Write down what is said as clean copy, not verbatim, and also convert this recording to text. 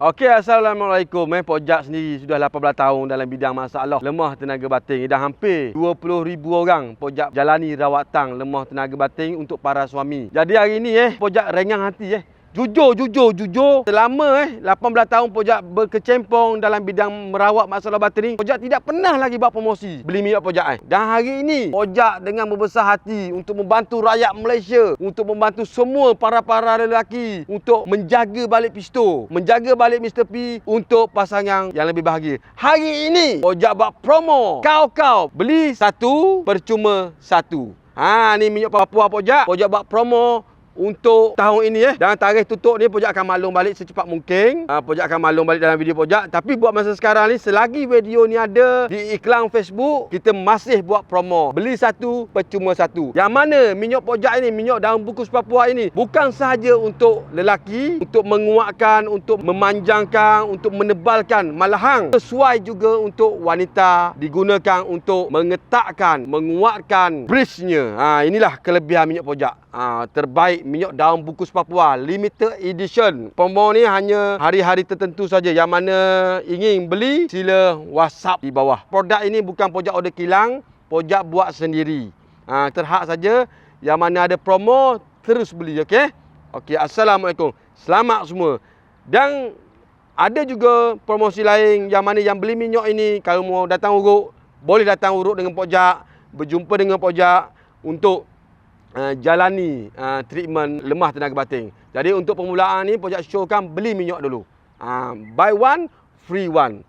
Okey, Assalamualaikum. Pojak sendiri sudah 18 tahun dalam bidang masalah lemah tenaga batin. Dah hampir 20,000 orang Pojak jalani rawatan lemah tenaga batin untuk para suami. Jadi hari ini Pojak rengang hati Jujur. Selama 18 tahun Pojak berkecimpung dalam bidang merawat masalah batin ni, Pojak tidak pernah lagi buat promosi beli minyak Pojak Dan hari ini Pojak dengan membesar hati untuk membantu rakyat Malaysia, untuk membantu semua para lelaki untuk menjaga balik pisto, menjaga balik Mr. P untuk pasangan yang lebih bahagia. Hari ini Pojak buat promo. Kau beli satu percuma satu. Ni minyak Papua Pojak buat promo untuk tahun ini Dan tarikh tutup ni Pojak akan maklum balik secepat mungkin. Pojak akan maklum balik dalam video Pojak. Tapi buat masa sekarang ni, selagi video ni ada di iklan Facebook, kita masih buat promo. Beli satu percuma satu. Yang mana minyak Pojak ini, minyak daun bungkus Papua ini, bukan sahaja untuk lelaki, untuk menguatkan, untuk memanjangkan, untuk menebalkan, malahan sesuai juga untuk wanita, digunakan untuk mengetatkan, menguatkan bridge-nya. Inilah kelebihan minyak Pojak. Terbaik minyak daun bungkus Papua limited edition. Promo ni hanya hari-hari tertentu saja. Yang mana ingin beli, sila WhatsApp di bawah. Produk ini bukan Pojak order kilang, Pojak buat sendiri. Terhad saja. Yang mana ada promo, terus beli. Okey, Assalamualaikum. Selamat semua. Dan ada juga promosi lain yang mana yang beli minyak ini, kalau mau datang urut, boleh datang urut dengan Pojak, berjumpa dengan Pojak untuk jalani treatment lemah tenaga batin. Jadi untuk permulaan ni Pojak showkan beli minyak dulu. Buy one free one.